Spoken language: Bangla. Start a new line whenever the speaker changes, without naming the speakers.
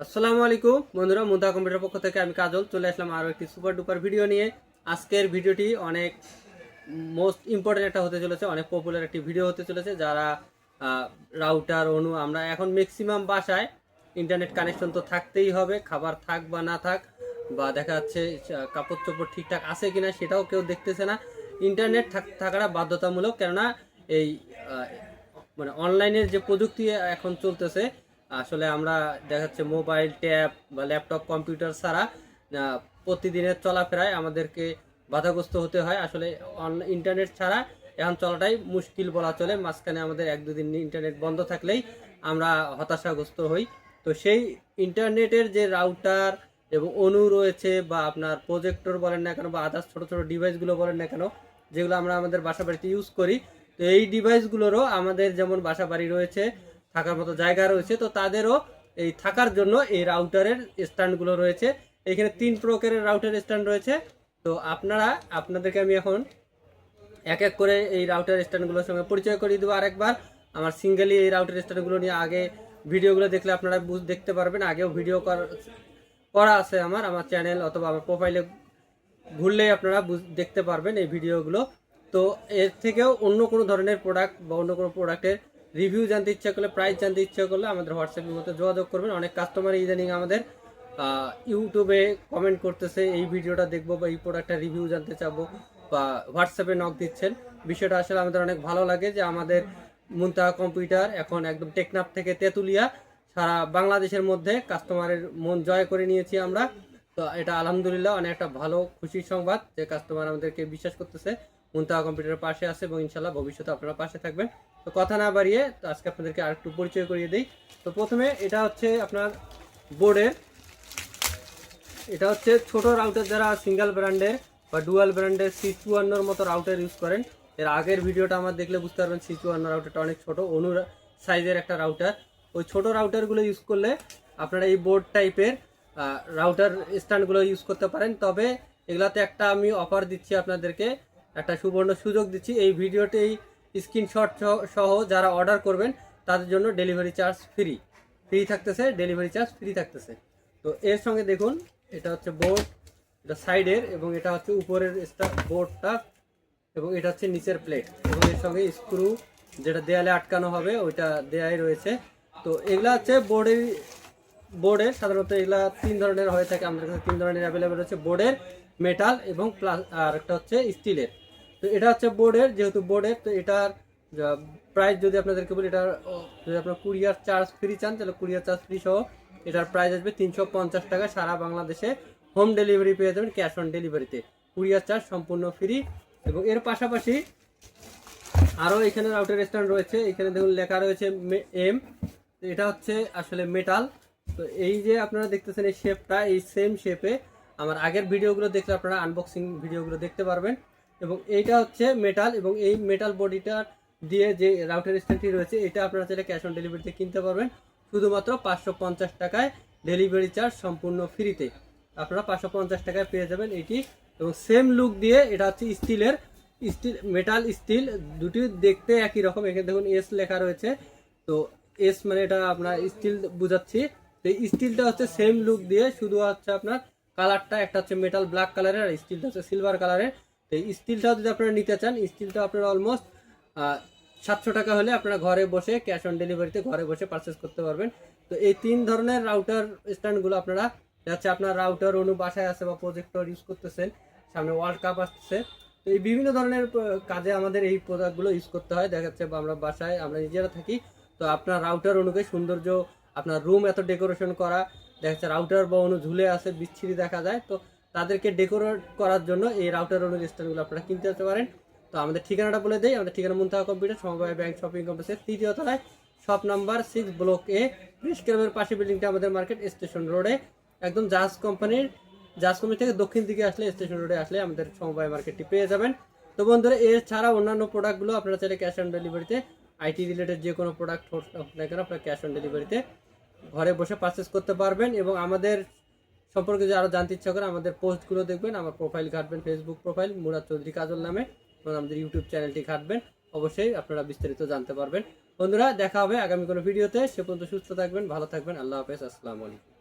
আসসালামু আলাইকুম বন্ধুরা, মুন্তা কম্পিউটার পক্ষ থেকে আমি কাজল চলে আসলাম আরও একটি সুপার ডুপার ভিডিও নিয়ে। আজকের ভিডিওটি অনেক মোস্ট ইম্পর্টেন্ট একটা হতে চলেছে, অনেক পপুলার একটি ভিডিও হতে চলেছে। যারা রাউটার অনু আমরা এখন ম্যাক্সিমাম বাসায় ইন্টারনেট কানেকশন তো থাকতেই হবে, খাবার থাক বা না থাক, বা দেখা যাচ্ছে কাপড় চোপড় ঠিকঠাক আছে কিনা সেটাও কেউ দেখতেছে না। ইন্টারনেট থাকাটা বাধ্যতামূলক, কেননা এই মানে অনলাইনের যে প্রযুক্তি এখন চলতেছে, আসলে আমরা দেখা যাচ্ছে মোবাইল, ট্যাব বা ল্যাপটপ, কম্পিউটার ছাড়া প্রতিদিনের চলাফেরায় আমাদেরকে বাধাগ্রস্ত হতে হয়। আসলে ইন্টারনেট ছাড়া এখন চলাটাই মুশকিল বলা চলে। মাঝখানে আমাদের 1-2 দিন ইন্টারনেট বন্ধ থাকলেই আমরা হতাশাগ্রস্ত হই। তো সেই ইন্টারনেটের যে রাউটার এবং অনু রয়েছে, বা আপনার প্রজেক্টর বলেন না কেন, বা আদার্স ছোটো ছোটো ডিভাইসগুলো বলেন না কেন, যেগুলো আমরা আমাদের বাসা বাড়িতে ইউজ করি, তো এই ডিভাইসগুলোরও আমাদের যেমন বাসা বাড়ি রয়েছে, থাকার মতো জায়গা রয়েছে, তো তাদেরও এই থাকার জন্য এই রাউটারের স্ট্যান্ডগুলো রয়েছে। এখানে 3 প্রকারের রাউটার স্ট্যান্ড রয়েছে। তো আপনাদেরকে আমি এখন এক এক করে এই রাউটার স্ট্যান্ডগুলোর সঙ্গে পরিচয় করিয়ে দেবো আরেকবার। আমার সিঙ্গেলি এই রাউটার স্ট্যান্ডগুলো নিয়ে আগে ভিডিওগুলো দেখলে আপনারা দেখতে পারবেন। আগেও ভিডিও করা আছে আমার চ্যানেল অথবা আমার প্রোফাইলে ঘুরলেই আপনারা দেখতে পারবেন এই ভিডিওগুলো। তো এর থেকেও অন্য কোনো ধরনের প্রোডাক্ট বা অন্য কোনো প্রোডাক্টের রিভিউ জানতে ইচ্ছা করলে, প্রাইস জানতে ইচ্ছা করলে আমাদের হোয়াটসঅ্যাপের মধ্যে যোগাযোগ করবেন। অনেক কাস্টমার ইদানিং আমাদের ইউটিউবে কমেন্ট করতেছে এই ভিডিওটা দেখবো বা এই প্রোডাক্টটা রিভিউ জানতে চাবো, বা হোয়াটসঅ্যাপে নক দিচ্ছেন। বিষয়টা আসলে আমাদের অনেক ভালো লাগে যে আমাদের মুনতাহা কম্পিউটার এখন একদম টেকনাফ থেকে তেঁতুলিয়া সারা বাংলাদেশের মধ্যে কাস্টমারের মন জয় করে নিয়েছি আমরা। তো এটা আলহামদুলিল্লাহ অনেক একটা ভালো খুশির সংবাদ যে কাস্টমার আমাদেরকে বিশ্বাস করতেছে, মুনতাহা কম্পিউটারের পাশে আছে, এবং ইনশাল্লাহ ভবিষ্যতে আপনারা পাশে থাকবেন। তো কথা না বাড়িয়ে তো আজকে আপনাদেরকে আরেকটু পরিচয় করিয়ে দিই। তো প্রথমে এটা হচ্ছে আপনার বোর্ডের, এটা হচ্ছে ছোট রাউটার যারা সিঙ্গেল ব্র্যান্ডের বা ডুয়াল ব্র্যান্ডের C52 মতো রাউটার ইউজ করেন। এর আগের ভিডিওটা আমার দেখলে বুঝতে পারবেন C52 রাউটারটা অনেক ছোট, অনুর সাইজের একটা রাউটার। ওই ছোট রাউটারগুলো ইউজ করলে আপনারা এই বোর্ড টাইপের রাউটার স্ট্যান্ডগুলো ইউজ করতে পারেন। তবে এগুলাতে একটা আমি অফার দিচ্ছি আপনাদেরকে, একটা সুবর্ণ সুযোগ দিচ্ছি। এই ভিডিওতে স্ক্রিনশট সহ যারা অর্ডার করবেন তাদের জন্য ডেলিভারি চার্জ ফ্রি থাকতেছে, ডেলিভারি চার্জ ফ্রি থাকতেছে। তো এর সঙ্গে দেখুন, এটা হচ্ছে বোর্ড, এটা সাইডের, এবং এটা হচ্ছে উপরের বোর্ডটা, এবং এটা হচ্ছে নিচের প্লেট, এবং এর সঙ্গে স্ক্রু যেটা দেয়ালে আটকানো হবে ওইটা দেয়াই রয়েছে। তো এগুলা হচ্ছে বোর্ডের সাধারণত এগুলা 3 ধরনের হয়ে থাকে, আমাদের কাছে 3 ধরনের অ্যাভেলেবেল হচ্ছে, বোর্ডের, মেটাল এবং প্লাস, আর একটা হচ্ছে স্টিলের। তো এটা হচ্ছে বোর্ডের, যেহেতু বোর্ডের, তো এটার প্রাইস যদি আপনাদেরকে বলি, এটার যদি আপনার কুরিয়ার চার্জ ফ্রি চান তাহলে কুরিয়ার চার্জ ফ্রি সহ এটার প্রাইস আসবে 350 টাকা। সারা বাংলাদেশে হোম ডেলিভারি পেয়ে যাবেন ক্যাশ অন ডেলিভারিতে, কুরিয়ার চার্জ সম্পূর্ণ ফ্রি। এবং এর পাশাপাশি আরও এখানে রাউটার স্ট্যান্ড রয়েছে, এখানে দেখুন লেখা রয়েছে এম, এটা হচ্ছে আসলে মেটাল। তো এই যে আপনারা দেখতেছেন এই শেপটা, এই সেম শেপে আমার আগের ভিডিওগুলো দেখলে আপনারা আনবক্সিং ভিডিওগুলো দেখতে পারবেন। এবং এইটা হচ্ছে মেটাল, এবং এই মেটাল বডিটা দিয়ে যে রাউটার স্ট্যান্ডটি রয়েছে এটা আপনারা চাইলে ক্যাশ অন ডেলিভারিতে কিনতে পারবেন শুধুমাত্র 550 টাকায়, ডেলিভারি চার্জ সম্পূর্ণ ফ্রিতে আপনারা 550 টাকায় পেয়ে যাবেন এটি। এবং সেম লুক দিয়ে এটা হচ্ছে মেটাল স্টিল, দুটি দেখতে একই রকম। এখানে দেখুন এস লেখা রয়েছে, তো এস মানে এটা আপনার স্টিল বুঝাচ্ছি। তো এই স্টিলটা হচ্ছে সেম লুক দিয়ে, শুধু হচ্ছে আপনার কালারটা একটা হচ্ছে মেটাল ব্ল্যাক কালারের, আর স্টিলটা হচ্ছে সিলভার কালারের। তো এই স্টিলটাও যদি আপনারা নিতে চান, স্টিলটা আপনারা অলমোস্ট 700 টাকা হলে আপনারা ঘরে বসে ক্যাশ অন ডেলিভারিতে ঘরে বসে পারচেস করতে পারবেন। তো এই 3 ধরনের রাউটার স্ট্যান্ডগুলো আপনারা যাচ্ছে আপনার রাউটার অনু বাসায় আছে বা প্রজেক্টর ইউজ করতেছেন, সামনে ওয়ার্ল্ড কাপ আসছে, তো এই বিভিন্ন ধরনের কাজে আমাদের এই প্রোডাক্টগুলো ইউজ করতে হয়। দেখা যাচ্ছে আমরা বাসায় আমরা নিজেরা থাকি, তো আপনার রাউটার অনুকে সৌন্দর্য, আপনার রুম এত ডেকোরেশন করা, দেখা যাচ্ছে রাউটার বা অনু ঝুলে আছে বিচ্ছিরি দেখা যায়, তো তাদেরকে ডেকোরেট করার জন্য এই রাউটার অনু স্ট্যান্ডগুলো আপনারা কিনতে যেতে পারেন। তো আমাদের ঠিকানাটা বলে দেই, আমাদের ঠিকানা মুনতাহা কম্পিউটার, সমবায় ব্যাংক শপিং কমপ্লেক্সের 3য় তলায়, শপ নাম্বার 6, ব্লক এ, ব্রিজ ক্লাবের পাশে বিল্ডিংটা আমাদের মার্কেট স্টেশন রোডে, একদম জাহাজ কোম্পানি থেকে দক্ষিণ দিকে আসলে স্টেশন রোডে আসলে আমাদের সমবায় মার্কেটটি পেয়ে যাবেন। তো বন্ধুরা, এর ছাড়া অন্যান্য প্রোডাক্টগুলো আপনারা চাইলে ক্যাশ অন ডেলিভারিতে, আইটি রিলেটেড যে কোনো প্রোডাক্ট হোক না কেন, আপনারা ক্যাশ অন ডেলিভারিতে ঘরে বসে পারচেস করতে পারবেন। এবং আমাদের সম্পর্কে যদি আরও জানতে ইচ্ছা করেন, আমাদের পোস্টগুলো দেখবেন, আমার প্রোফাইল ঘাটবেন, ফেসবুক প্রোফাইল মুরাদ চৌধুরী কাজল নামে, এবং আমাদের ইউটিউব চ্যানেলটি ঘাটবেন, অবশ্যই আপনারা বিস্তারিত জানতে পারবেন। বন্ধুরা, দেখা হবে আগামী কোনো ভিডিওতে, সে পর্যন্ত সুস্থ থাকবেন, ভালো থাকবেন, আল্লাহ হাফেজ, আসসালামু আলাইকুম।